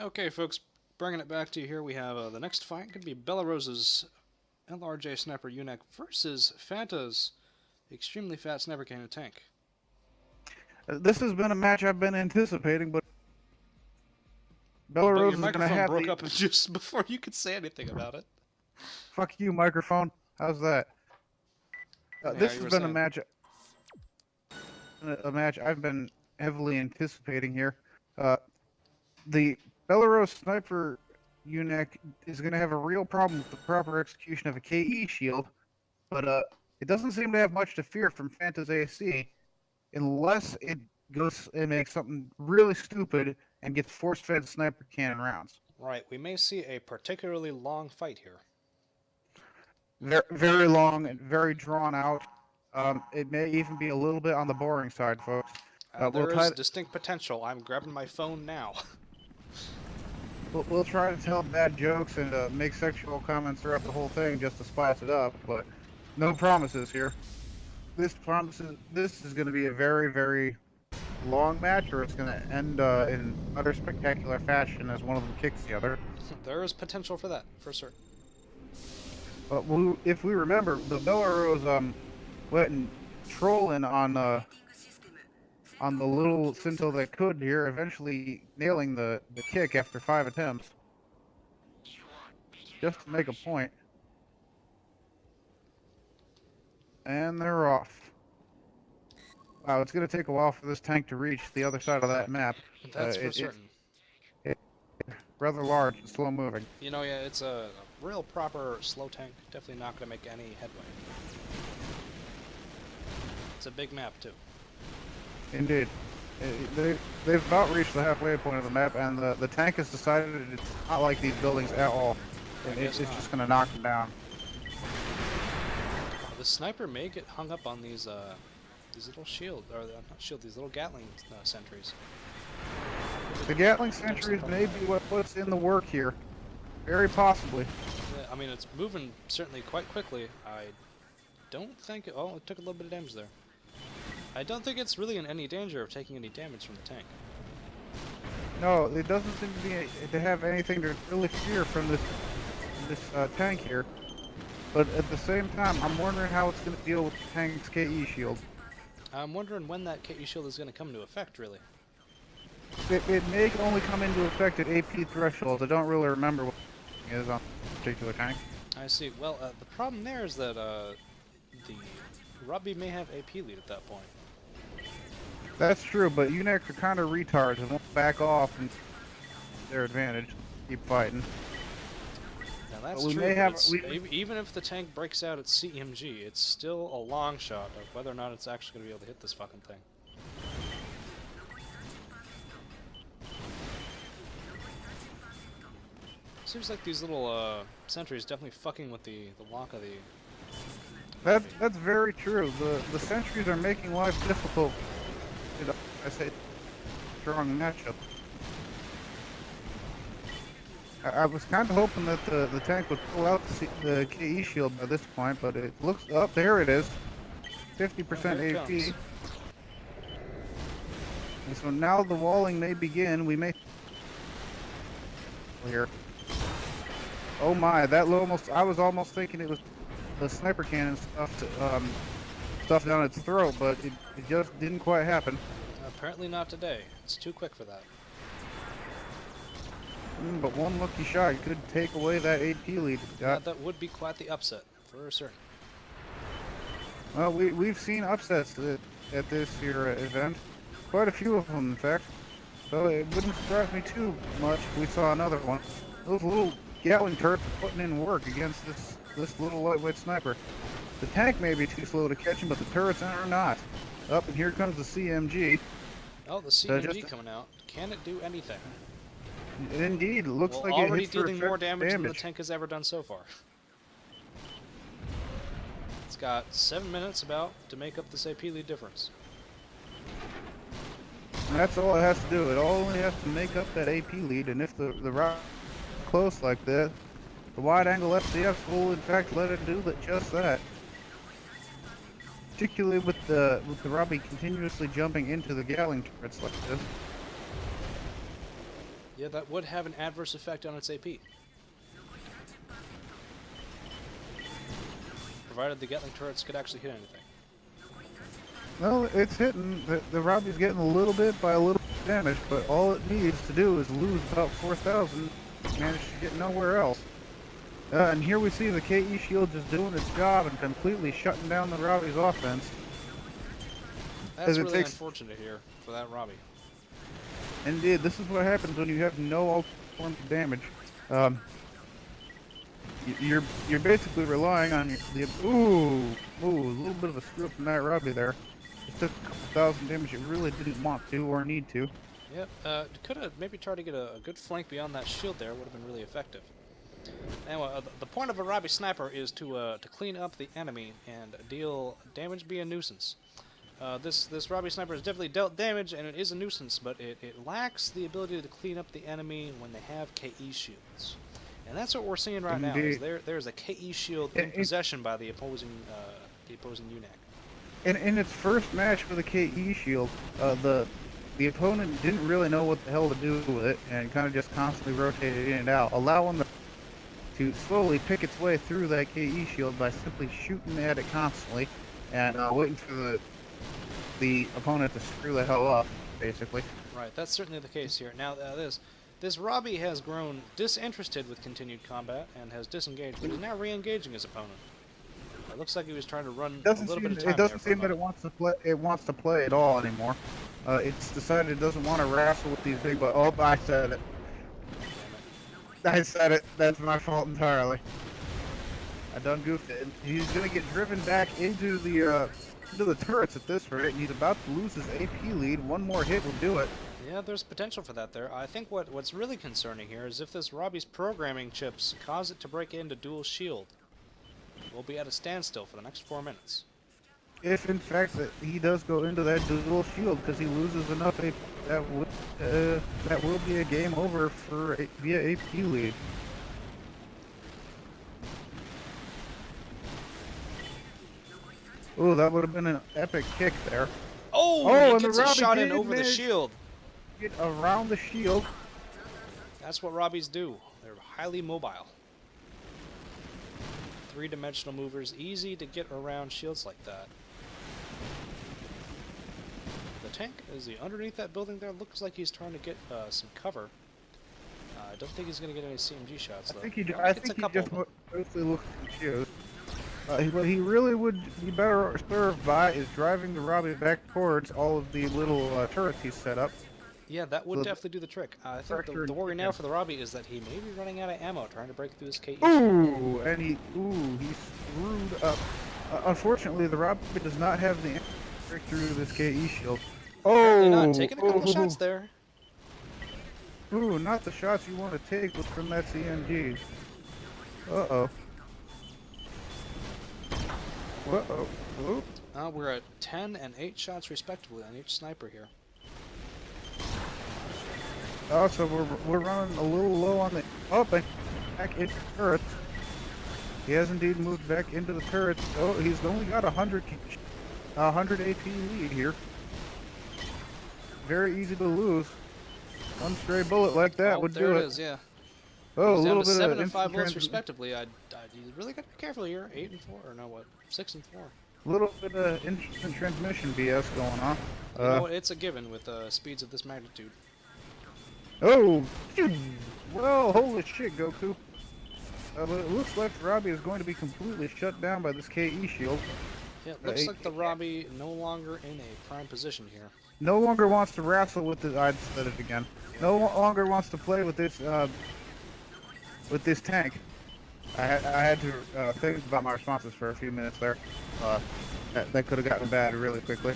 Okay, folks, bringing it back to you here, we have the next fight could be Belarus's LRJ Sniper UNAC versus Fanta's extremely fat Sniper Cannon tank. This has been a match I've been anticipating, but But Belarus your is going to microphone have broke the... up just before you could say anything about it. Fuck you, microphone. How's that? Yeah, This you has were been saying. a match I've been heavily anticipating here. Uh, the Belarus sniper unit is going to have a real problem with the proper execution of a KE shield, but it doesn't seem to have much to fear from Fanta's AC unless it goes and makes something really stupid and gets force-fed sniper cannon rounds. Right, we may see a particularly long fight here. Very, very long and very drawn out. It may even be a little bit on the boring side, folks. We'll There is try. distinct potential. I'm grabbing my phone now. We'll try to tell bad jokes and make sexual comments throughout the whole thing just to spice it up, but no promises here. This is going to be a very, very long match, or it's going to end in utter spectacular fashion as one of them kicks the other. There is potential for that, for certain. But if we remember, the Belarus went and trolling on the little Cinto that could here, eventually nailing the kick after 5 attempts. Just to make a point. And they're off. Wow, it's going to take a while for this tank to reach the other side of that map. That's for certain. It's rather large and slow moving. You know, yeah, it's a real proper slow tank. Definitely not going to make any headway. It's a big map, too. Indeed. They've about reached the halfway point of the map, and the tank has decided it's not like these buildings at all. It's just going to knock them down. The sniper may get hung up on these little shield, or not shield, these little Gatling sentries. The Gatling sentries may be what puts in the work here. Very possibly. Yeah, I mean, it's moving certainly quite quickly. I don't think... Oh, it took a little bit of damage there. I don't think it's really in any danger of taking any damage from the tank. No, it doesn't seem to have anything to really fear from this tank here. But at the same time, I'm wondering how it's going to deal with the tank's KE shield. I'm wondering when that KE shield is going to come into effect, really. It may only come into effect at AP thresholds. I don't really remember what it is on this particular tank. I see. Well, the problem there is that the Robbie may have AP lead at that point. That's true, but UNAC are kind of retards and won't back off and their advantage. Keep fighting. Now that's we true. May have, even if the tank breaks out at CMG, it's still a long shot of whether or not it's actually going to be able to hit this fucking thing. Seems like these little sentries definitely fucking with the lock of the... That's very true. The sentries are making life difficult. I say strong matchup. I was kind of hoping that the tank would pull out the KE shield by this point, but it looks up. Oh, there it is, 50% AP. And so now the walling may begin. We may here. Oh my, that almost. I was almost thinking it was the sniper cannon stuff down its throat, but it just didn't quite happen. Apparently not today. It's too quick for that. But one lucky shot could take away that AP lead. That would be quite the upset, for certain. Well, we've seen upsets at this here event. Quite a few of them, in fact. So it wouldn't surprise me too much if we saw another one. Those little Gatling turrets are putting in work against this little lightweight sniper. The tank may be too slow to catch him, but the turrets are not. Up, and here comes the CMG. Oh, the CMG coming out. Can it do anything? Indeed, it looks like already it hits for dealing more damage than the tank has ever done so far. It's got 7 minutes about to make up this AP lead difference. And that's all it has to do. It only has to make up that AP lead, and if the route is close like that, the wide-angle FCF will in fact let it do just that. Particularly with the Robbie continuously jumping into the Gatling turrets like this. Yeah, that would have an adverse effect on its AP. Provided the Gatling turrets could actually hit anything. Well, it's hitting. The Robbie's getting a little bit by a little damage, but all it needs to do is lose about 4,000, manage to get nowhere else. And here we see the KE shield just doing its job and completely shutting down the Robbie's offense. That's really unfortunate here for that Robbie. Indeed, this is what happens when you have no alternate forms of damage. You're basically relying on a little bit of a screw up from that Robbie there. It took a couple thousand damage it really didn't want to or need to. Yep, could have maybe tried to get a good flank beyond that shield there, would have been really effective. Anyway, the point of a Robbie sniper is to clean up the enemy and deal damage, be a nuisance. This Robbie sniper has definitely dealt damage and it is a nuisance, but it lacks the ability to clean up the enemy when they have KE shields. And that's what we're seeing right now. Is there's a KE shield in possession by the opposing UNAC. In its first match with a KE shield, the opponent didn't really know what the hell to do with it and kind of just constantly rotated in and out, allowing the to slowly pick its way through that KE shield by simply shooting at it constantly and waiting for the opponent to screw the hell up, basically. Right, that's certainly the case here. Now, this Robbie has grown disinterested with continued combat and has disengaged, but is now re-engaging his opponent. It looks like he was trying to run a little bit of time. It doesn't seem that it wants to play. It wants to play at all anymore. It's decided it doesn't want to wrestle with these big. Oh, I said it. I said it. That's my fault entirely. I done goofed it. He's gonna get driven back into the turrets at this rate, and he's about to lose his AP lead. One more hit will do it. Yeah, there's potential for that there. I think what's really concerning here is if this Robbie's programming chips cause it to break into dual shield, we'll be at a standstill for the next 4 minutes. If in fact that he does go into that dual shield because he loses enough AP, that will be a game over for via AP lead. Oh, that would have been an epic kick there. Oh, he gets a shot in over the shield. Get around the shield. That's what Robbies do. They're highly mobile. Three-dimensional movers, easy to get around shields like that. The tank, is he underneath that building there? Looks like he's trying to get some cover. I don't think he's going to get any CMG shots, though. I think he just mostly looks confused. What he really would be better served by is driving the Robbie back towards all of the little turrets he's set up. Yeah, that would definitely do the trick. I think the worry now for the Robbie is that he may be running out of ammo trying to break through this KE. Ooh, and he screwed up. Unfortunately, the Robbie does not have the ammo to break through this KE shield. Apparently not. Taking a couple shots there. Ooh, not the shots you want to take from that CMG. Uh-oh. Uh-oh. We're at 10 and 8 shots respectively on each sniper here. Oh, so we're running a little low on the... Oh, back into the turrets. He has indeed moved back into the turrets. Oh, he's only got 100 AP lead here. Very easy to lose. One stray bullet like that would do it. There it is, yeah. Oh, he's a little down to bit 7 of and 5 bullets instant respectively. You really got to be careful here. 8 and 4, or no, what? 6 and 4. A little bit of instant transmission BS going on. You know what? It's a given with speeds of this magnitude. Oh, well, holy shit, Goku. But it looks like Robbie is going to be completely shut down by this KE shield. Yeah, it looks like the Robbie no longer in a prime position here. No longer wants to wrestle with the... I'd said it again. No longer wants to play with this tank. I had to think about my responses for a few minutes there. That could have gotten bad really quickly.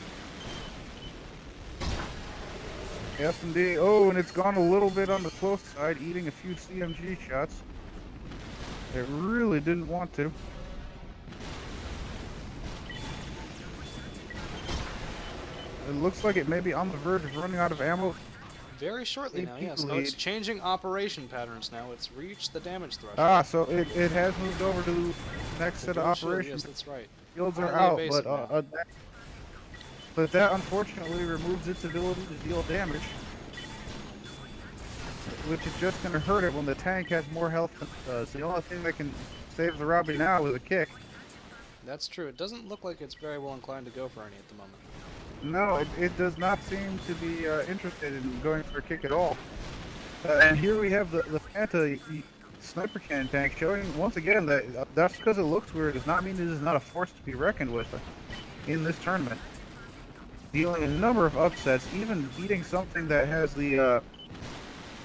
Yes, indeed. Oh, and it's gone a little bit on the close side, eating a few CMG shots. It really didn't want to. It looks like it may be on the verge of running out of ammo. Very shortly now, yes. Oh, it's changing operation patterns now. It's reached the damage threshold. Ah, so it has moved over to the next set of operations. Yes, that's right. Shields are out, but that unfortunately removes its ability to deal damage. which is just going to hurt it when the tank has more health than it does. The only thing that can save the Robbie now is a kick. That's true. It doesn't look like it's very well inclined to go for any at the moment. No, it does not seem to be interested in going for a kick at all. And here we have the Fanta sniper cannon tank showing once again that that's because it looks weird does not mean it is not a force to be reckoned with in this tournament. Dealing a number of upsets, even beating something that has the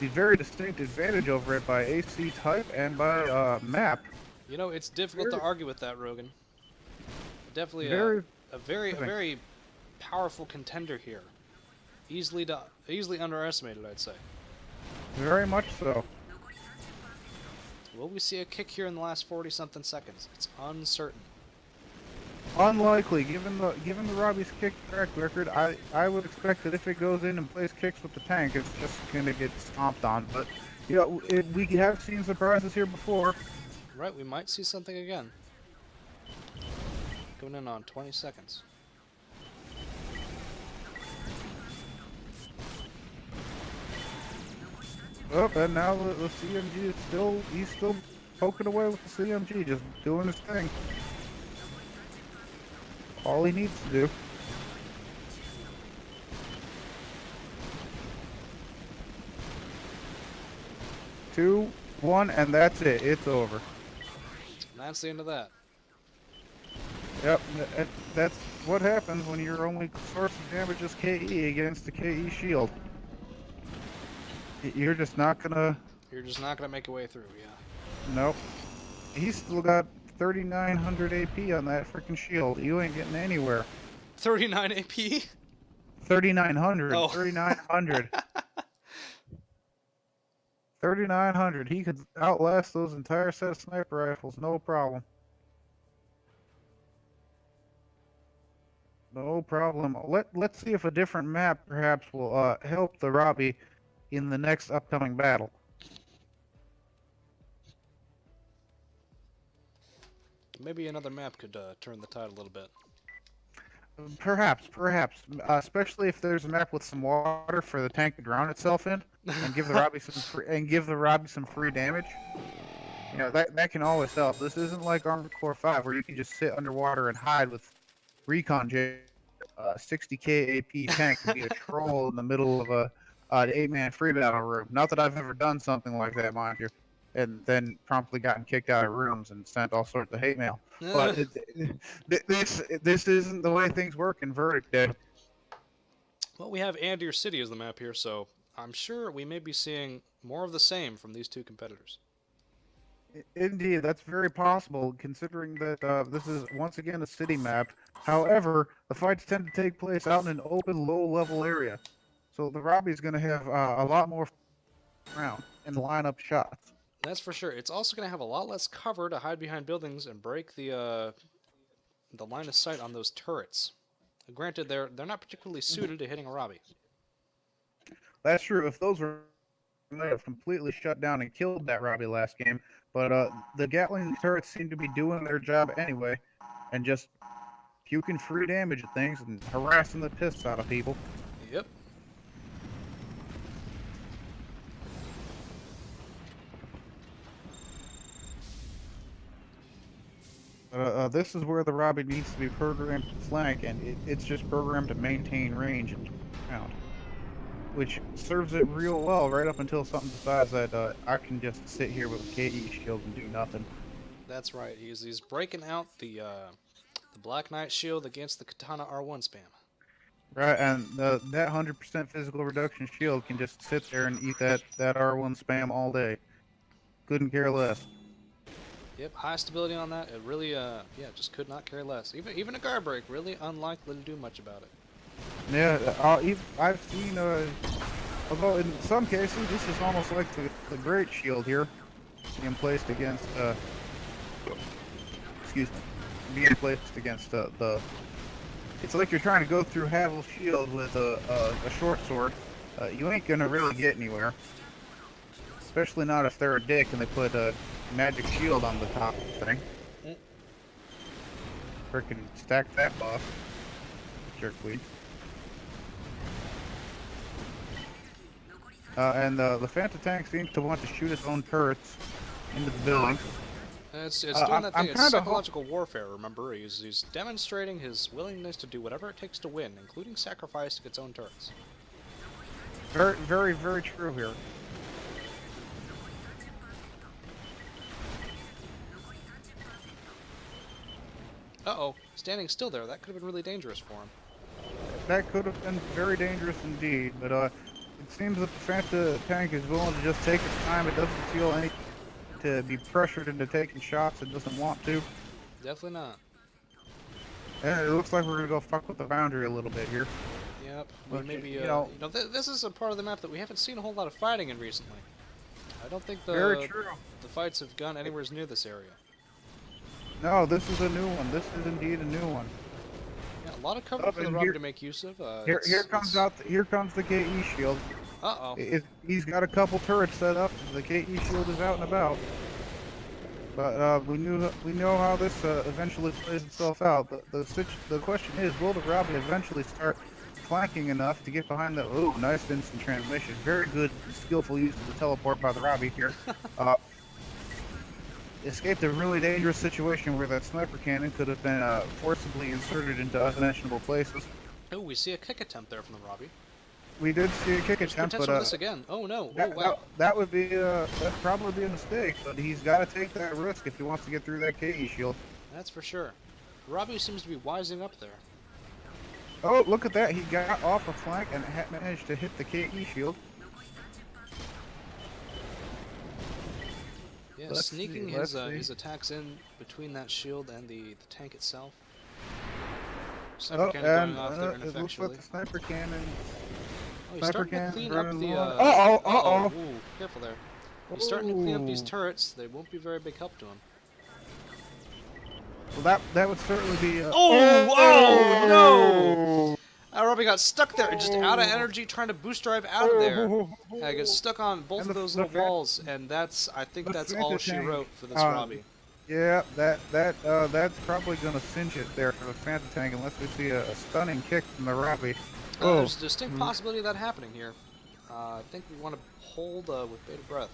very distinct advantage over it by AC type and by map. You know, it's difficult to argue with that, Rogan. Definitely a very powerful contender here. Easily underestimated, I'd say. Very much so. Will we see a kick here in the last 40-something seconds? It's uncertain. Unlikely, given the Robbie's kick track record. I would expect that if it goes in and plays kicks with the tank, it's just going to get stomped on. But you know, we have seen surprises here before. Right, we might see something again. Going in on 20 seconds. Oh, and now the CMG is he's still poking away with the CMG, just doing his thing. All he needs to do. Two, one, and that's it. It's over. That's the end of that. Yep, that's what happens when your only source of damage is KE against the KE shield. You're just not gonna... You're just not gonna make your way through, yeah. Nope. He's still got 3,900 AP on that freaking shield. You ain't getting anywhere. 39 AP? 3,900. Oh. 3,900. 3,900. He could outlast those entire set of sniper rifles, no problem. No problem. Let's see if a different map perhaps will help the Robbie in the next upcoming battle. Maybe another map could turn the tide a little bit. Perhaps. Especially if there's a map with some water for the tank to drown itself in, and give the Robbie some free damage. You know that can always help. This isn't like Armored Core 5 where you can just sit underwater and hide with recon 60k AP tank to be a troll in the middle of an 8-man free battle room. Not that I've ever done something like that, mind you, and then promptly gotten kicked out of rooms and sent all sorts of hate mail. But this isn't the way things work in Verdict Day. Well, we have Andir City as the map here, so I'm sure we may be seeing more of the same from these two competitors. Indeed, that's very possible, considering that this is once again a city map. However, the fights tend to take place out in an open, low-level area, so the Robbie's going to have a lot more around and line up shots. That's for sure. It's also going to have a lot less cover to hide behind buildings and break the line of sight on those turrets. Granted, they're not particularly suited to hitting a Robbie. That's true. If those were, might have completely shut down and killed that Robbie last game. But the Gatling turrets seem to be doing their job anyway, and just puking free damage at things and harassing the piss out of people. Yep. This is where the Robbie needs to be programmed to flank, and it's just programmed to maintain range and ground, which serves it real well right up until something decides that I can just sit here with a KE shield and do nothing. That's right. He's breaking out the Black Knight shield against the Katana R1 spam. Right, and that 100% physical reduction shield can just sit there and eat that R1 spam all day. Couldn't care less. Yep, high stability on that. It really, just could not care less. Even a guard break, really unlikely to do much about it. Yeah, I've seen, although in some cases this is almost like the Great Shield here, being placed against, being placed against the. It's like you're trying to go through Havel's shield with a short sword. You ain't gonna really get anywhere, especially not if they're a dick and they put a magic shield on the top of the thing. Frickin' stack that buff, jerkweed. And the Phantom tank seems to want to shoot its own turrets into the building. It's doing that I'm thing. It's kind of psychological warfare. Remember, he's demonstrating his willingness to do whatever it takes to win, including sacrificing its own turrets. very, very, very true here. Uh-oh, standing still there. That could have been really dangerous for him. That could have been very dangerous indeed, but it seems that the Phantom tank is willing to just take its time. It doesn't feel any to be pressured into taking shots. It doesn't want to. Definitely not. And it looks like we're gonna go fuck with the boundary a little bit here. Yep. We But, maybe, this is a part of the map that we haven't seen a whole lot of fighting in recently. I don't think Very true. the fights have gone anywhere near this area. No, this is a new one. This is indeed a new one. Yeah, a lot of cover Up for the in Robbie here- to make use of. Here comes the KE shield. Uh-oh. He's got a couple turrets set up. The KE shield is out and about. But we know how this eventually plays itself out. The question is, will the Robbie eventually start flanking enough to get behind the? Ooh, nice instant transmission. Very good, skillful use of the teleport by the Robbie here. Escaped a really dangerous situation where that sniper cannon could have been forcibly inserted into unmentionable places. Oh, we see a kick attempt there from the Robbie. We did see a kick There's attempt, potential but for this again. Oh no! that, Oh wow! that would be that'd probably be a mistake. But he's got to take that risk if he wants to get through that KE shield. That's for sure. Robbie seems to be wising up there. Oh, look at that! He got off a flank and managed to hit the KE shield. Yeah, Let's sneaking see, let's see. his attacks in between that shield and the tank itself. Sniper Oh, cannon and going off there it looks ineffectually. like the sniper cannon. Oh, he's Sniper starting to cannon clean up running the. low. Uh-oh. Ooh, careful there. He's starting to clean up these Ooh. turrets. They won't be very big help to him. Well, that would certainly be. Oh no! Robbie got stuck there, just out of energy, trying to boost drive out of there. I got stuck on both And of the- those the little fa- walls, and I think the that's Phantom all she tank, wrote for this uh, Robbie. Yeah, that's probably gonna cinch it there for the Phantom tank unless we see a stunning kick from the Robbie. Oh, There's a distinct possibility of that happening here. I think we want to hold with bated breath.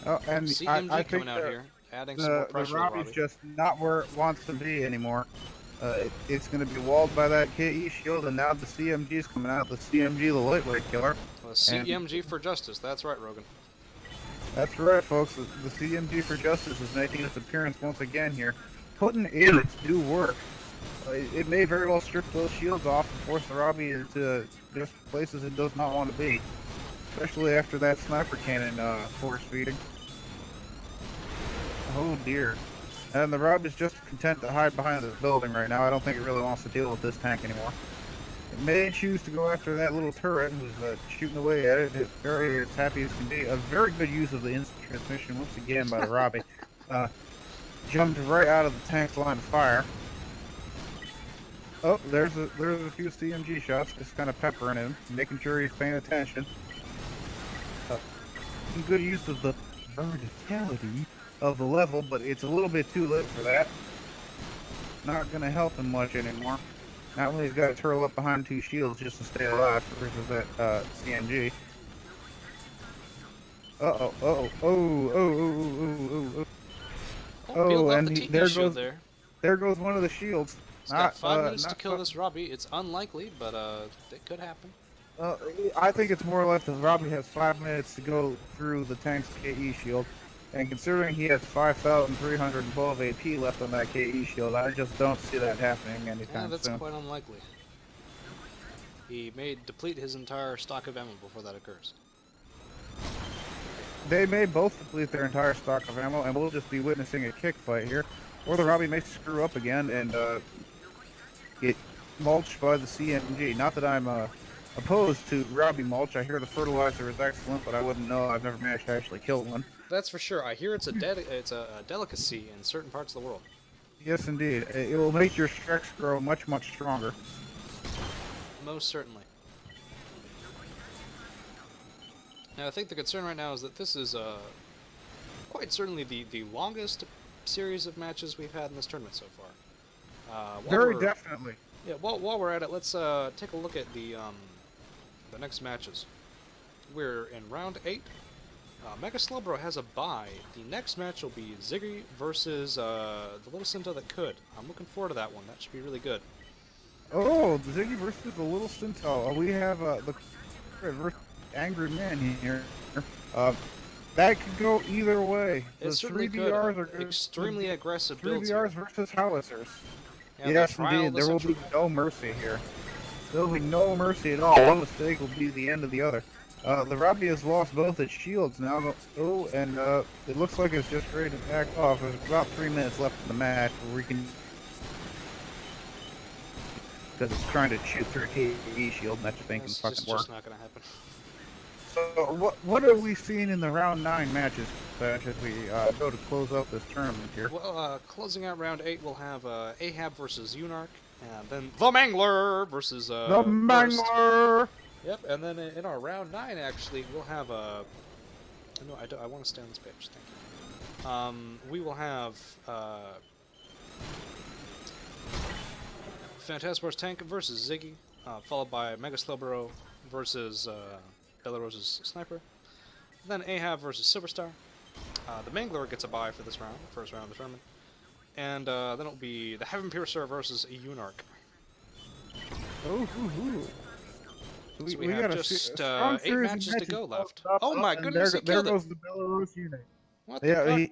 oh, and CMG I think coming out here, adding some more the pressure to the Robbie's Robbie. just not where it wants to be anymore. It's going to be walled by that KE shield, and now the CMG's coming out. The CMG, the lightweight killer. CMG for justice. That's right, Rogan. That's right, folks. The CMG for justice is making its appearance once again here, putting in its due work. It may very well strip those shields off and force the Robbie into just places it does not want to be, especially after that sniper cannon force feeding. Oh dear. And the Rob is just content to hide behind this building right now. I don't think it really wants to deal with this tank anymore. It may choose to go after that little turret who's shooting away at it. It's very as happy as can be. A very good use of the instant transmission once again by the Robbie. Jumped right out of the tank's line of fire. Oh, there's a few CMG shots, just kind of peppering him, making sure he's paying attention. Good use of the verticality of the level, but it's a little bit too late for that. Not gonna help him much anymore. Not when he's got to turtle up behind two shields just to stay alive versus that CMG. Peeled off the and TP there shield goes there. there goes one of the shields. It's got 5 minutes to kill this Robbie. It's unlikely, but it could happen. I think it's more or less that Robbie has 5 minutes to go through the tank's KE shield. And considering he has 5,312 AP left on that KE shield, I just don't see that happening Yeah, anytime that's soon. quite unlikely. He may deplete his entire stock of ammo before that occurs. They may both deplete their entire stock of ammo, and we'll just be witnessing a kick fight here. Or the Robbie may screw up again and get mulched by the CMG. Not that I'm opposed to Robbie mulch. I hear the fertilizer is excellent, but I wouldn't know. I've never managed to actually kill one. That's for sure. I hear it's a delicacy in certain parts of the world. Yes, indeed. It will make your Shreks grow much, much stronger. Most certainly. Now, I think the concern right now is that this is quite certainly the longest series of matches we've had in this tournament so far. Very definitely. Yeah. While we're at it, let's take a look at the next matches. we're in round 8. Mega Slowbro has a bye. The next match will be Ziggy versus the Little Cinta that could. I'm looking forward to that one. That should be really good. Oh, the Ziggy versus the Little Centaur. We have the versus Angry Man here. That could go either way. It The certainly 3BRs could. are good. Extremely aggressive 3 builds BRs here. versus howitzers. Yeah, Yes, trial indeed. the There will central- be no mercy here. There will be no mercy at all. One mistake will be the end of the other. The Robbie has lost both its shields now. Oh, and it looks like it's just ready to back off. There's about 3 minutes left in the match where we can... Because it's trying to shoot through a KE shield, and that just ain't gonna It's fucking work. just not going to happen. So, what are we seeing in the round 9 matches, as we go to close up this tournament here? Well, closing out round 8, we'll have Ahab versus UNAC, and then the Mangler versus The Burst. Mangler! Yep, and then in our round 9, actually, we'll have a... No, I want to stay on this page, thank you. We will have Phantasmor's Tank versus Ziggy, followed by Mega Slowbro versus Belarus's Sniper. Then Ahab versus Superstar. The Mangler gets a bye for this round, first round of the tournament. And then it'll be the Heaven Piercer versus UNAC. Oh, So we have got a just strong 8 series of matches to go left. up, Oh my and goodness, he there killed it! goes the Belarus unit. What the Yeah, fuck?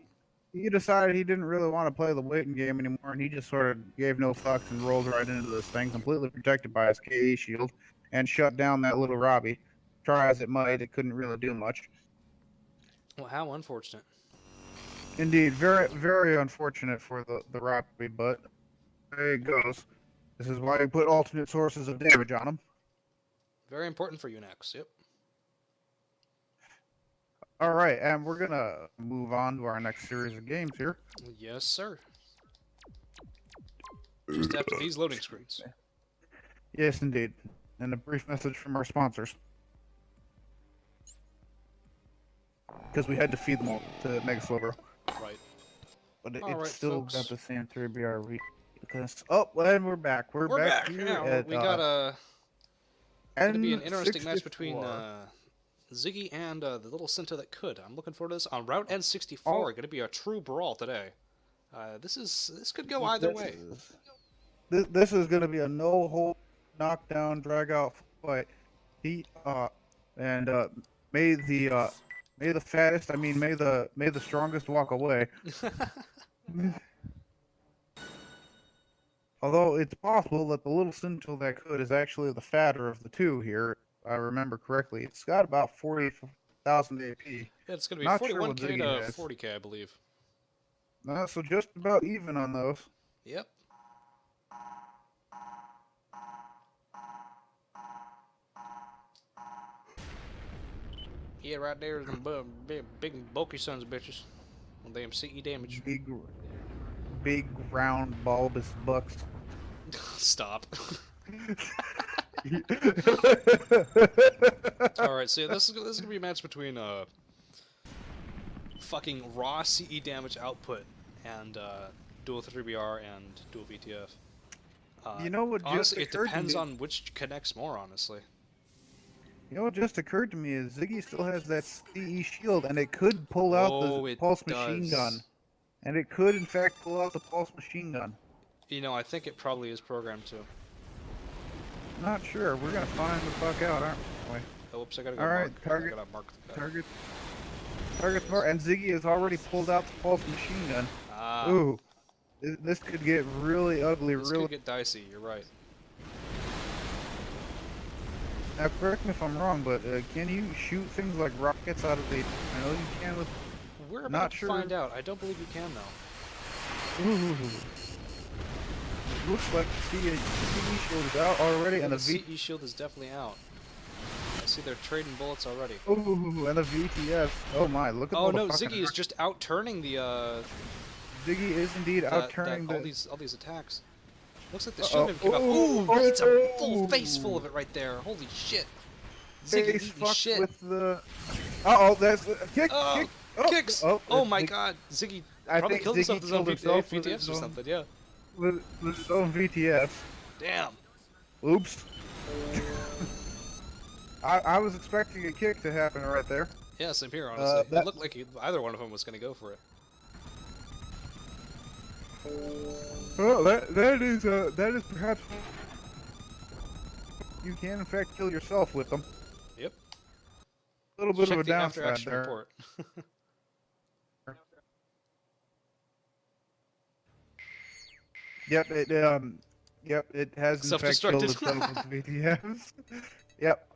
he decided he didn't really want to play the waiting game anymore, and he just sort of gave no fucks and rolled right into this thing, completely protected by his KE shield, and shut down that little Robbie. Try as it might, it couldn't really do much. Well, how unfortunate. Indeed, very, very unfortunate for the Robbie, but there it goes. This is why we put alternate sources of damage on him. Very important for UNACs, yep. All right, and we're gonna move on to our next series of games here. Yes, sir. Just after these loading screens. Yes, indeed. And a brief message from our sponsors. Because we had to feed them all to Mega Slowbro. Right. But All it's right, still folks. got the same 3BR because oh, and we're back. We're back here Yeah, at we got a... Going to be an interesting match N64. between Ziggy and the Little Cinta that could. I'm looking forward to this on Route N64. Oh. Going to be a true brawl today. This could go either way. This is going to be a no-hold, knockdown, drag-out fight. May the fattest, may the strongest walk away. Although it's possible that the Little Sentinel that could is actually the fatter of the two here, if I remember correctly. It's got about 40,000 AP. Yeah, it's going to be Not sure what 41k Ziggy to has. 40k, I believe. So just about even on those. Yep. Yeah, right there is them big bulky sons of bitches. Well, damn CE damage. Big round bulbous bucks. Stop. Alright, so yeah, this is gonna be a match between fucking raw CE damage output and dual 3BR and dual VTF. You know what just honestly, it occurred to depends me? on which connects more, honestly. You know what just occurred to me is Ziggy still has that CE shield, and it could pull out Oh, the it pulse machine does. gun. And it could, in fact, pull out the pulse machine gun. You know, I think it probably is programmed to. Not sure. We're gonna find the fuck out, aren't we? Oh, whoops, I gotta go All right, mark. target- I gotta mark the guy. Target's more, and Ziggy has already pulled out the pulse machine gun. Ah, Ooh, this could get really ugly. this Really. could get dicey, you're right. Now, correct me if I'm wrong, but can you shoot things like rockets out of the? I know you can with. We're Not about to sure. find out. I don't believe you can, though. Ooh. Looks like the CE shield is out already, and the the CE shield is definitely out. I see they're trading bullets already. Ooh, and the VTF. Oh my! Look at Oh all the no, fucking Ziggy is just out turning the Ziggy is indeed out turning all the. these attacks. Looks like the Uh-oh. shield didn't give up. Ooh, Ooh, he eats a full ooh. face full of it right there. Holy shit. Ziggy Face eating fucked shit. with the. Uh oh, that's kick, Oh, kick. kicks! Oh, Oh my Ziggy- god, Ziggy I probably think killed himself Ziggy with his own killed himself with VTFs his or own- something, yeah. with his own VTF. Damn. Oops. I was expecting a kick to happen right there. Yeah, same here, honestly. It That looked like either one of them was going to go for it. well, that is perhaps you can in fact kill yourself with them. Yep. A little bit of Check a the after downside action there. report. Yep, it has in fact killed Self-destructed. itself with VTFs. Yep,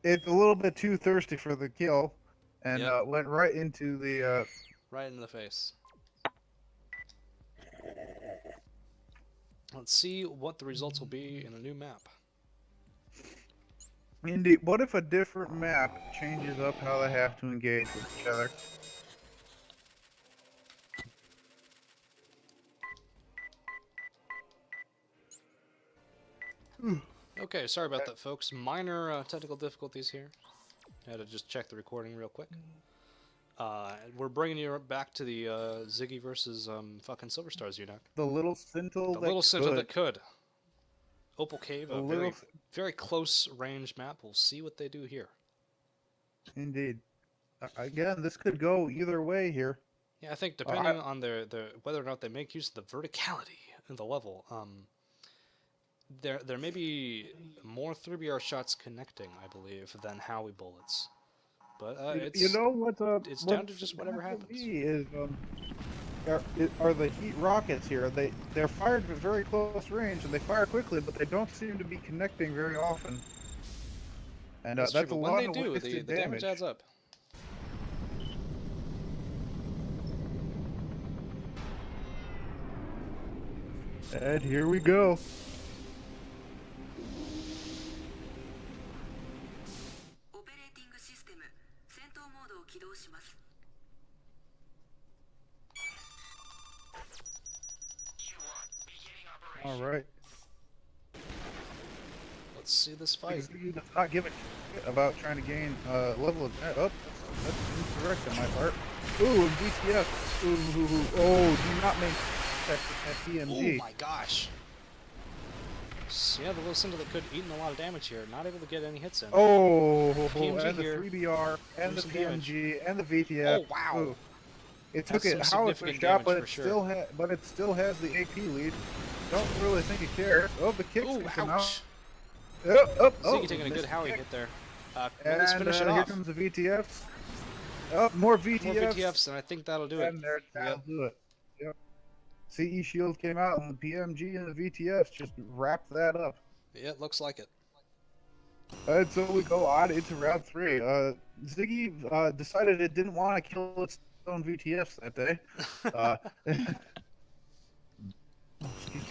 it's a little bit too thirsty for the kill, and Yep. went right into the. Right in the face. Let's see what the results will be in a new map. Indeed, what if a different map changes up how they have to engage with each other? Okay, sorry about that, folks. Minor technical difficulties here. I had to just check the recording real quick. We're bringing you back to the Ziggy versus fucking Silver Stars UNAC. The little scintille The that little scintille could. that could. Opal Cave, The a little, very close range map. We'll see what they do here. indeed. Again, this could go either way here. Yeah, I think depending on their whether or not they make use of the verticality in the level, there may be more 3BR shots connecting, I believe, than Howie bullets. But it's You know what? it's down to just whatever happens. Is are the heat rockets here? They're fired at very close range and they fire quickly, but they don't seem to be connecting very often. And That's that's true, a but lot when of they do, wasted the damage adds up. And here we go. All right. Let's see this fight. He does not give a shit about trying to gain level of. Oh, that's incorrect on my part. Ooh, DTF. Ooh. Oh, do not make that PMG. Oh my gosh. Yeah, the little scintille that could eaten a lot of damage here. Not able to get any hits in. Oh, PMG and the here. 3BR, and the Some PMG, and the VTF. Oh wow. Ooh. It That's took it some how it significant shot, but damage it for still has the AP lead. Don't really think it cares. Oh, the kick's Ooh, gonna come ouch. out. Oh, Ziggy taking a good missed Howie kick. hit there. Well, And let's finish it here off. comes the VTFs. Oh, more VTFs. More VTFs, and I think that'll do it. And that'll Yep. do it. Yep. CE Shield came out, and the PMG and the VTFs just wrapped that up. Yeah, it looks like it. And so we go on into round 3. Ziggy decided it didn't want to kill its own VTFs that day. Excuse me.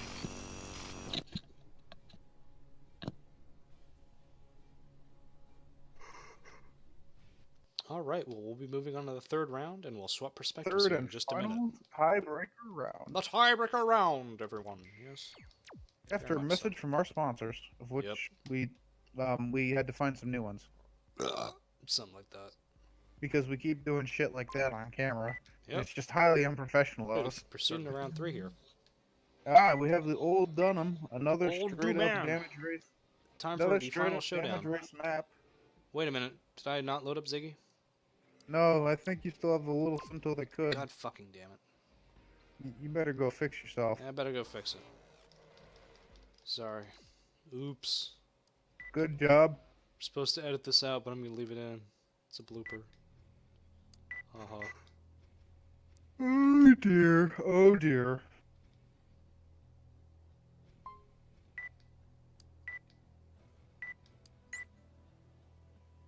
All right, well, we'll be moving on to the third round, and we'll swap perspectives Third here in and just a minute. final tiebreaker round. The tiebreaker round, everyone. Yes. After a much message from our sponsors, of which Yep. we had to find some new ones Something like that. because we keep doing shit like that on camera. Yep. It's just highly unprofessional of us. Proceeding to round 3 here. We have the old Dunham, another Old straight Dunham. up damage race. Time for Another the straight final up showdown. damage race map. Wait a minute. Did I not load up Ziggy? No, I think you still have the little scintille that could. God fucking damn it. You better go fix yourself. I better go fix it. Sorry. Oops. Good job. We're supposed to edit this out, but I'm gonna leave it in. It's a blooper. Uh-huh. Oh dear. Oh dear.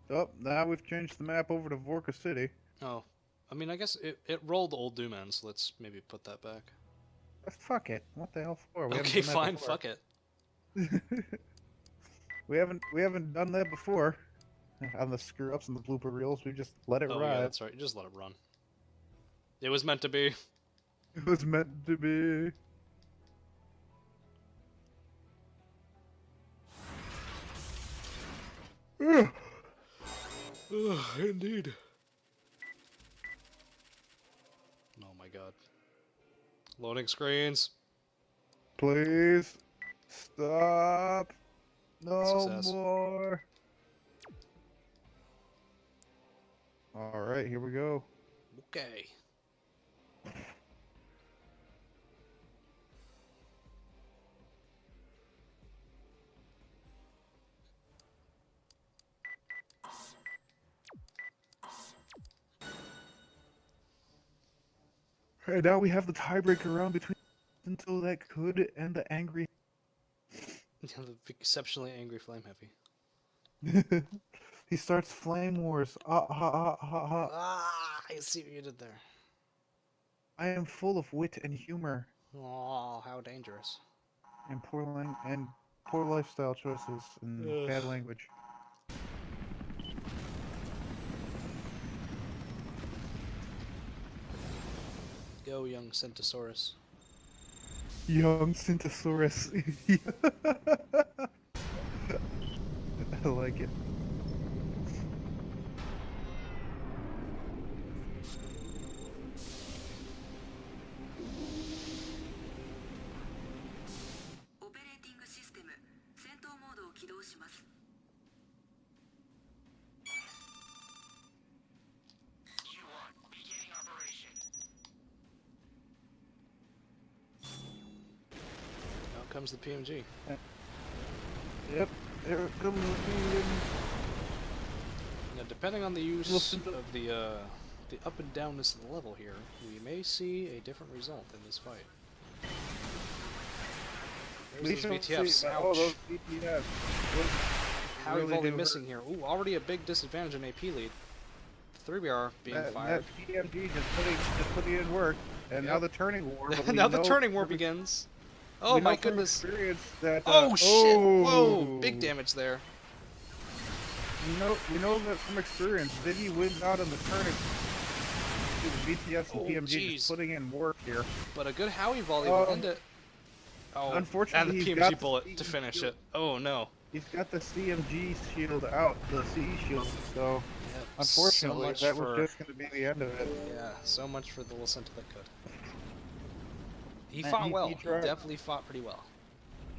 Oh, now we've changed the map over to Vorka City. Oh. I mean, I guess it rolled Old Doom, so let's maybe put that back. Fuck it. What the hell for? We Okay, haven't done that fine, before. fuck it. we haven't done that before. On the screw ups and the blooper reels, we just let it Oh, ride. yeah, that's right. Just let it run. It was meant to be. It was meant to be. Indeed. Oh my god. Loading screens. Please stop. No Success. more. All right, here we go. Okay. And now we have the tiebreaker round between until that could and the angry. The exceptionally angry flame heavy. He starts flame wars. Ah ha ha ha ha. Ah, I see what you did there. I am full of wit and humor Oh, how dangerous. and poor lifestyle choices and Ugh. bad language. Go, young Centosaurus. Young Syntosaurus. I like it. Out comes the PMG. Yep, there it comes again. Now, depending on the use Listen to- of the up and downness of the level here, we may see a different result in this fight. We There's shall those VTFs. see. Ouch. Oh, those VTFs. How really really do missing here? Ooh, already a big disadvantage in AP lead. 3BR being fired. That PMG just putting in work, and now Yep. the turning war. but we Now the know turning war from- begins. we Oh know my from goodness. experience that, Oh shit! Whoa! Big oh. damage there. We know that from experience. Vinny wins out on the turning. The VTS and Oh, PMG jeez. just putting in work here. But a good Howie volley will end it. Oh, Unfortunately, and the he's PMG got the bullet CE to finish shield. it. Oh no. He's got the CMG shield out, the CE shield. So Yep, unfortunately, so much that for, was just going to be the end of it. yeah, so much for the little center that could. He Man, fought he well. He tried. definitely fought pretty well.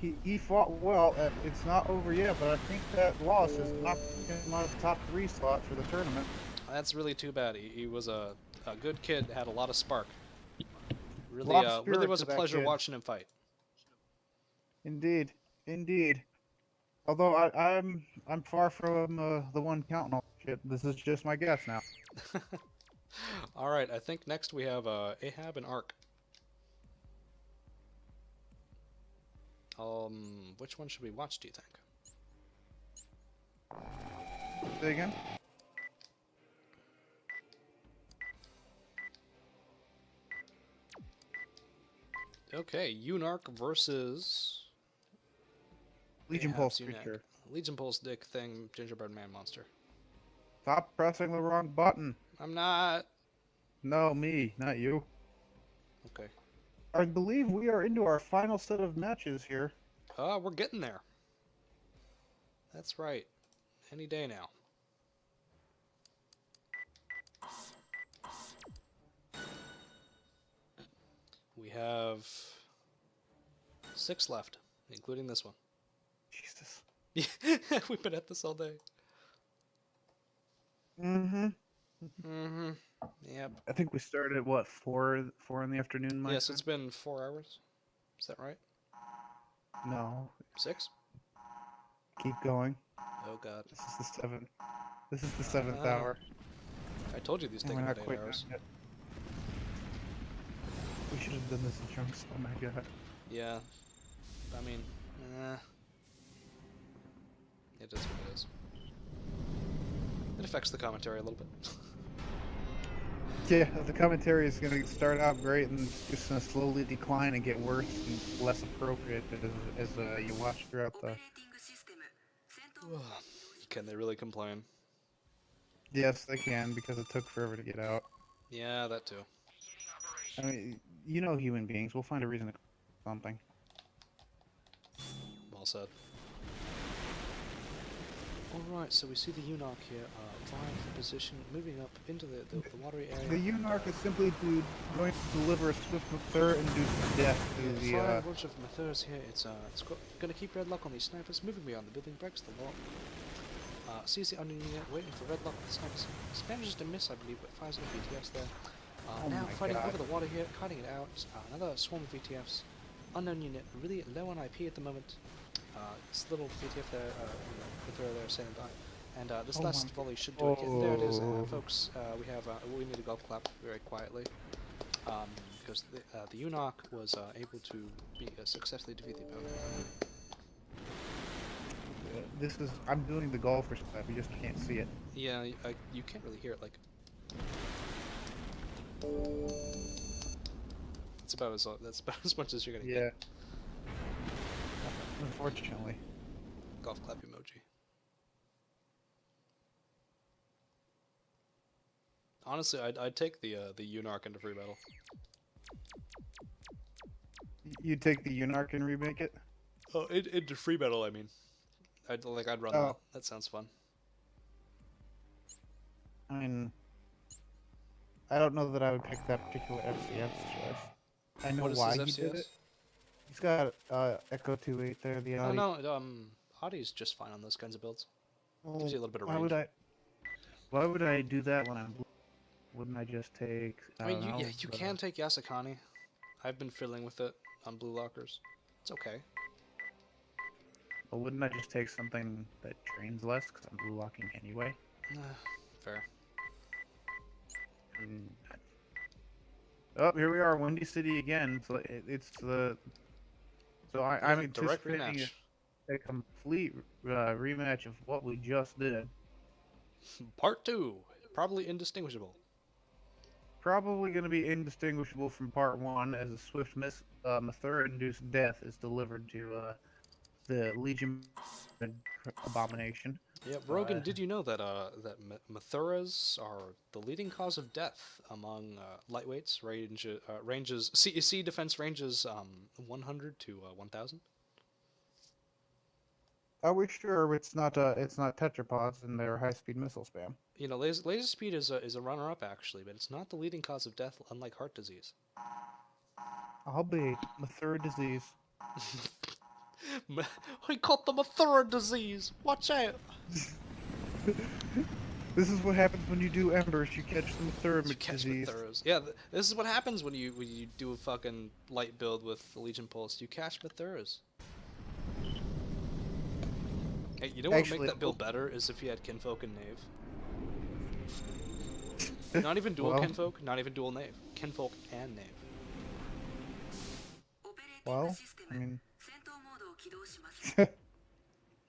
He fought well. It's not over yet, but I think that loss is knocked him out of the top 3 slot for the tournament. That's really too bad. He was a good kid, had a lot of spark. Really, Lot of really spirit was to a that pleasure kid. watching him fight. Indeed, indeed. Although I'm far from the one counting all shit. This is just my guess now. All right, I think next we have Ahab and Ark. Which one should we watch? Do you think? Say again? Okay, UNAC versus Legion Ahab's Pulse UNAC. creature. Legion Pulse Dick Thing Gingerbread Man Monster. Stop pressing the wrong button. I'm not. No, me, not you. Okay. I believe we are into our final set of matches here. We're getting there. That's right. Any day now. We have 6 left, including this one. Jesus. We've been at this all day. Mm-hmm. Mm-hmm. Yep. I think we started at what, 4 in the afternoon, Mike? Yes, it's been 4 hours. Is that right? No. 6? Keep going. Oh god. This is the 7th. This is the 7th Ah. hour. I told you these And take we're about not 8 quite hours. done yet. We should have done this in chunks. Oh my god. Yeah. I mean, it is what it is. It affects the commentary a little bit. Yeah, the commentary is going to start out great and it's just going to slowly decline and get worse and less appropriate as you watch throughout the... Can they really complain? Yes, they can, because it took forever to get out. Yeah, that too. I mean, you know human beings. We'll find a reason to something. Well said. Alright, so we see the UNAC here vying for position, moving up into the watery area. The UNARC is simply going to deliver a swift Mathur and do some death to the... Flying watch of Mathur's here, it's going to keep red lock on these snipers, moving beyond the building, breaks the lock. Sees the unknown unit, waiting for red lock with the snipers. Manages to miss, I believe, but fires a BTS there. Oh Now my fighting God. over the water here, cutting it out. Another swarm of VTFs. Unknown unit, really low on IP at the moment. This little VTF there, Mithra there, standing by. And this Oh last my volley should do it. There it is, Oh. folks. We need a golf clap very quietly. Because the UNAC was able to successfully defeat the opponent. This is. I'm doing the golfer's clap. You just can't see it. Yeah, you can't really hear it, like... That's about as much as you're gonna Yeah. get. Unfortunately. Golf clap emoji. Honestly, I'd take the UNARC into free battle. You take the UNARC and remake it? Oh, into free battle, I mean. I'd run Oh. that. That sounds fun. I mean, I don't know that I would pick that particular FCS choice. I know What is why his he did FCS? it. He's got Echo 2.8 there, the Oh Audi. no, Audi's just fine on those kinds of builds. Gives you a little bit of why range. why would I do that when I'm blue? Wouldn't I just take... I mean, don't know, you can take Yasakani. I've been fiddling with it on blue lockers. It's okay. But wouldn't I just take something that trains less because I'm blue locking anyway? Fair. And... Oh, here we are, Windy City again. So it's the... So I'm Direct anticipating rematch. a complete rematch of what we just did. Part 2. Probably indistinguishable. Probably going to be indistinguishable from part 1 as a swift Mathura-induced death is delivered to the Legion abomination. Yeah, Rogan, did you know that Mathuras are the leading cause of death among lightweights? Ranges sea defense ranges 100 to 1000. Are we sure it's not tetrapods and their high-speed missile spam? You know, laser speed is a runner-up actually, but it's not the leading cause of death, unlike heart disease. I'll be Mathura disease. I caught the Mathura disease. Watch out! This is what happens when you do embers. You catch the Mathura You catch disease. Mathuras. Yeah, this is what happens when you do a fucking light build with Legion Pulse. You catch Mathuras. Hey, you know what would Actually, make that build better is if you had Kinfolk and Knave. Not even dual Well. Kinfolk, not even dual Knave. Kinfolk and Knave. Well, I mean,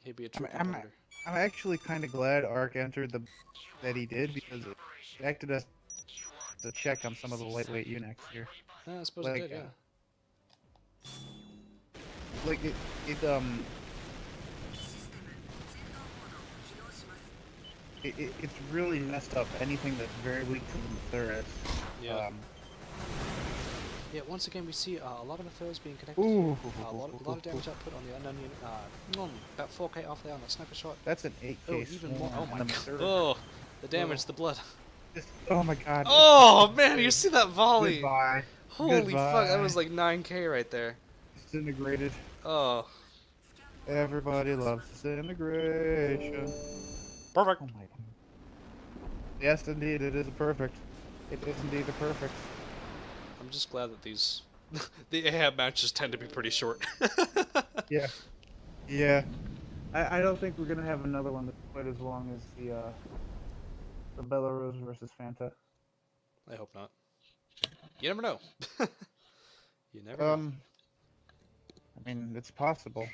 He'd be a true I'm contender. actually kind of glad Ark entered that he did because it acted as a check on some of the lightweight UNACs here. Yeah, I suppose Like, it did, yeah. Like it's really messed up anything that's very weak to the Mathuras. Yeah. Yeah, once again we see a lot of Mathuras being connected Ooh. here. A lot of damage output on the unknown unit. About 4k off there on that sniper shot. That's an 8k. Oh, even more. Oh my and the god. Mathura- Oh, the damage, the blood. Oh my god. Oh man, you see that volley? Goodbye. Holy fuck, that Goodbye. was like 9k right there. Disintegrated. Oh. Everybody loves disintegration. Perfect. Oh my god. Yes, indeed, it is a perfect. It is indeed a perfect. I'm just glad that these the AHAB matches tend to be pretty short. Yeah. Yeah. I don't think we're gonna have another one that's quite as long as the Belarus versus Fanta. I hope not. You never know. You never know. I mean, it's possible.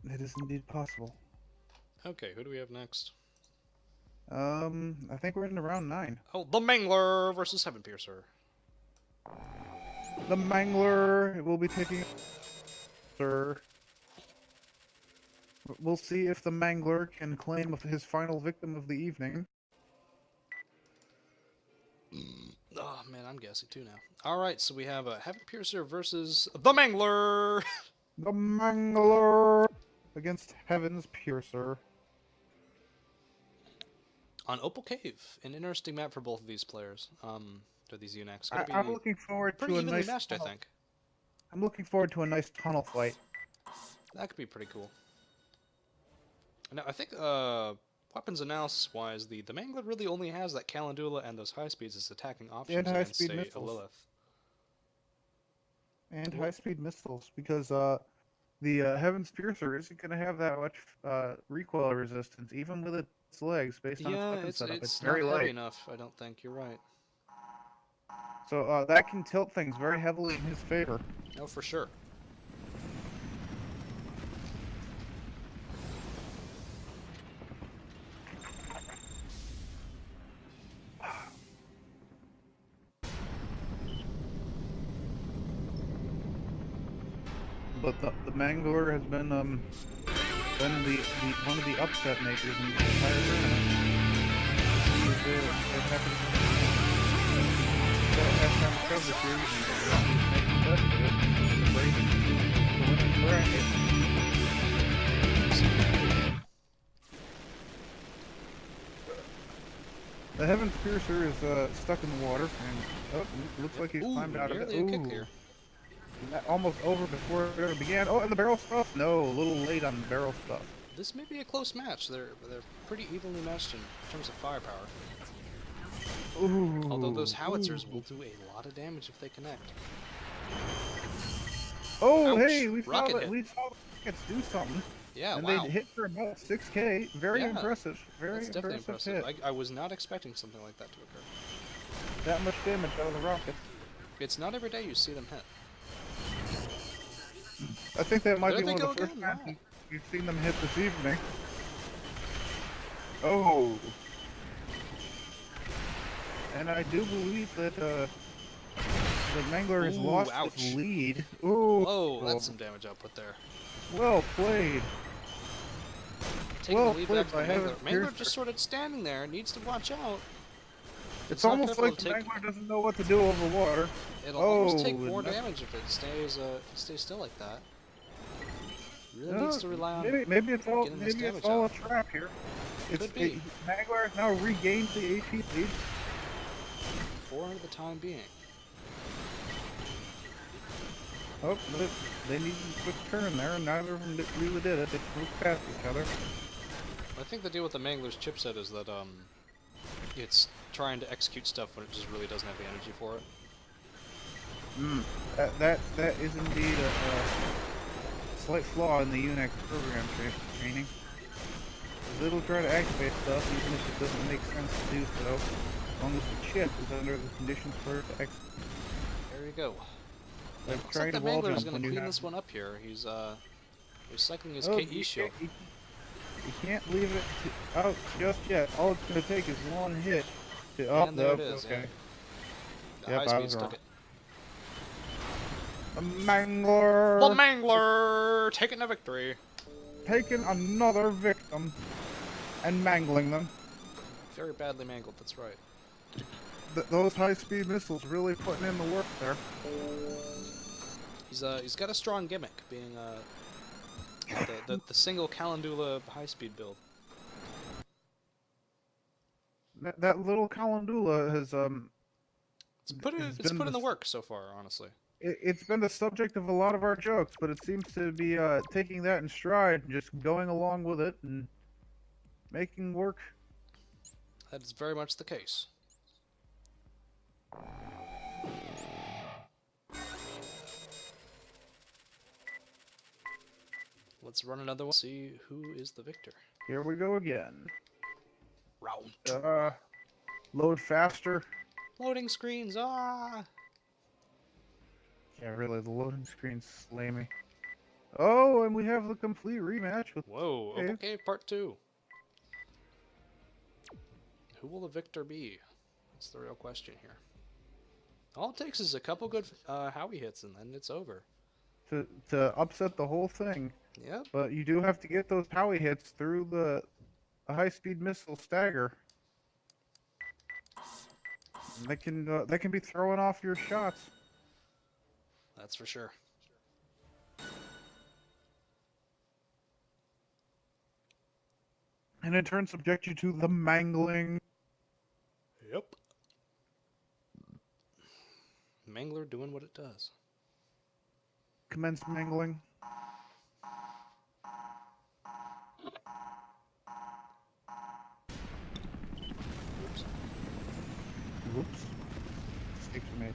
It is indeed possible. Okay, who do we have next? I think we're in round 9. Oh, the Mangler versus Heaven Piercer. The Mangler will be taking... Sir. We'll see if the Mangler can claim his final victim of the evening. Oh man, I'm gassy too now. Alright, so we have Heaven Piercer versus the Mangler! The Mangler against Heaven's Piercer. On Opal Cave, an interesting map for both of these players. For these UNACs. I'm looking forward pretty to a evenly nice matched, I tunnel. think. I'm looking forward to a nice tunnel fight. That could be pretty cool. Now, I think weapons analysis-wise, the Mangler really only has that Calendula and those high speeds as attacking And options against, high-speed say, a missiles. Lilith. And What? high-speed missiles, because the Heaven's Piercer isn't going to have that much recoil resistance, even with its legs, based on its Yeah, weapon setup. It's it's not very heavy light. enough. I don't think you're right. So that can tilt things very heavily in his favor. Oh, for sure. But the Mangler has been the one of the upset makers in the entire tournament. It happens. Halftime cover series and making best of it. Breaking the winning bracket. The Heaven's Piercer is stuck in the water, and looks like he's climbed out of it. Nearly a kick here. Almost over before it ever began. Oh, and the barrel stuff? No, a little late on the barrel stuff. This may be a close match. They're pretty evenly matched in terms of firepower. Ooh. Although those howitzers will do a lot of damage if they connect. Oh, Ouch. hey, we saw Rocket hit. the rockets do something. Yeah, And wow. they hit for about 6K. Very Yeah, impressive. Very That's definitely impressive. hit. I was not expecting something like that to occur. That much damage out of the rockets. It's not every day you see them hit. I think that might There be they one of go the first again, times wow. you've seen them hit this evening. Oh. And I do believe that the Mangler has Ooh, lost ouch. its lead. Ooh. Whoa, that's some damage output there. Well played. Taking Well the lead played back to by the Mangler. Heaven's Mangler Piercer. just sort of standing there, needs to watch out. It's not almost careful like to the take- Mangler doesn't know what to do over water. It'll almost take and more that- damage if it stays still like that. Really needs to rely on maybe it's all getting this maybe it's damage all out. a trap here. Could be. Mangler has now regained the AP lead. for the time being. Oh, they needed a quick turn there, and neither of them really did it. They moved past each other. I think the deal with the Mangler's chipset is that it's trying to execute stuff when it just really doesn't have the energy for it. That is indeed a slight flaw in the UNAC program training. It'll try to activate stuff even if it doesn't make sense to do so, as long as the chip is under the conditions for it to execute. There you go. Like Looks like trying the to wall Mangler is jump going when to you clean have- this one up here. He's recycling his Oh, KE shield. You can't leave it out just yet. All it's going to take is one hit to up And there it the is. okay. The Yep, high I speeds was took wrong. it. The Mangler The Mangler taking a victory. taking another victim and mangling them. Very badly mangled. That's right. Those high-speed missiles really putting in the work there. He's got a strong gimmick, being the single Calendula high-speed build. That little Calendula has It's put in the work so far, honestly. it's been the subject of a lot of our jokes, but it seems to be taking that in stride and just going along with it and making work. That is very much the case. Let's run another one. See who is the victor. Here we go again. Round. Load faster. Loading screens. Ah. Yeah, really, the loading screens slay me. Oh, and we have the complete rematch with. Whoa. Dave. Okay, part 2. Who will the victor be? That's the real question here. All it takes is a couple good Howie hits, and then it's over. To upset the whole thing. Yep. But you do have to get those Howie hits through the high-speed missile stagger. And they can be throwing off your shots. That's for sure. And in turn subject you to the mangling. Yep. Mangler doing what it does. Commence mangling. Oops. Mistakes were made.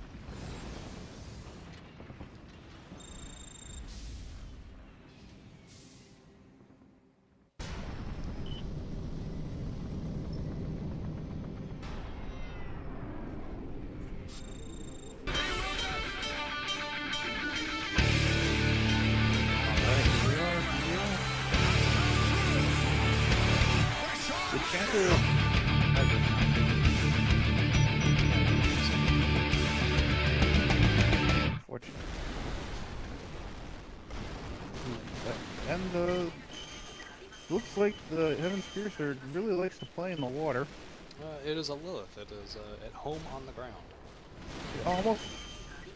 Alright, here we are. The Panther. Unfortunate. And looks like the Heaven's Piercer really likes to play in the water. It is a Lilith. It is at home on the ground. It almost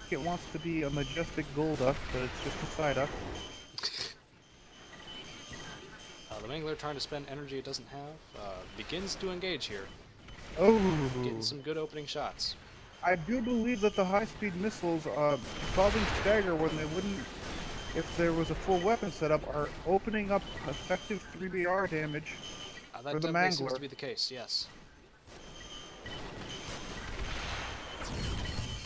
it wants to be a majestic Golduck, but it's just a Psyduck. The Mangler trying to spend energy it doesn't have. Begins to engage here. Oh! Getting some good opening shots. I do believe that the high-speed missiles, causing stagger when they wouldn't, if there was a full weapon setup, are opening up effective 3BR damage That for the definitely seems Mangler. to be the case, yes.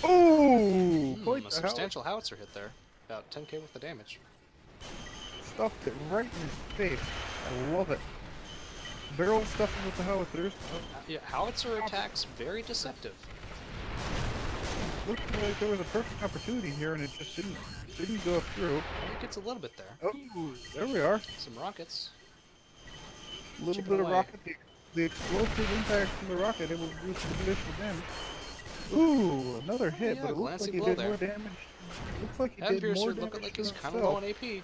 Oh! A Quite the substantial howitzer hit there. About 10k worth of damage. Stuffed it right in his face. I love it. Barrel stuffing with the howitzers. Yeah, howitzer attacks very deceptive. Looked like there was a perfect opportunity here, and it just didn't go through. It gets a little bit there. Oh, there we are. Some rockets. A little Chipping bit of away. rocket. The explosive impact from the rocket, it will do some additional damage. Ooh, another hit, yeah, but it looks like glancing he blow did there. more damage. Looks like he Head did more Piercer damage looking like to he's kind of low himself. on AP.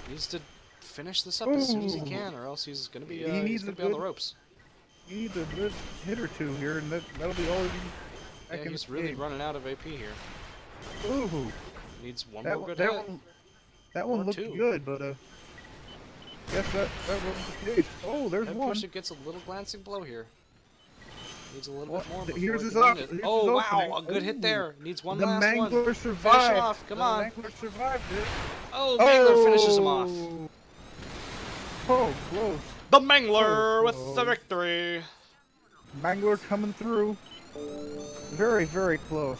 Needs to finish this up as soon as he Ooh. can, or else he's gonna be He needs he's a gonna be on the good- ropes. He needs a good hit or two here, and that'll be all he needs. Yeah, he's really running out of AP here. Ooh, Needs one that more good that hit. that one Or looked two. good, but guess that wasn't the case. Oh, there's Head one. Piercer gets a little glancing blow here. Needs a little Well, bit more. here's before his he can op- end it. here's Oh his wow, opening. a good hit Ooh. there. Needs one The last one. Mangler Finish survived. off. Come the on. Mangler survived it. Oh, Mangler finishes him off. Oh, close. The Mangler Oh, with the close. victory. Mangler coming through. Very, very close.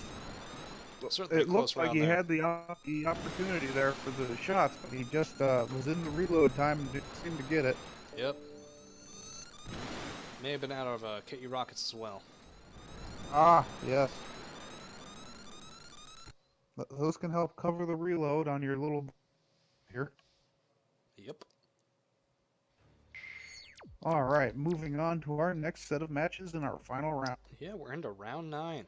Certainly a It close looked like round he there. had the opportunity there for the shots, but he just was in the reload time and didn't seem to get it. Yep. May have been out of KE rockets as well. Ah, yes. Those can help cover the reload on your little here. Yep. All right, moving on to our next set of matches in our final round. Yeah, we're into round 9.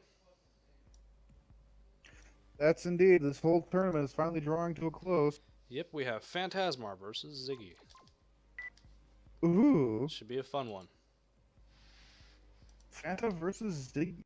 That's indeed. This whole tournament is finally drawing to a close. Yep, we have Phantasmar versus Ziggy. Ooh, Should be a fun one. Fanta versus Ziggy.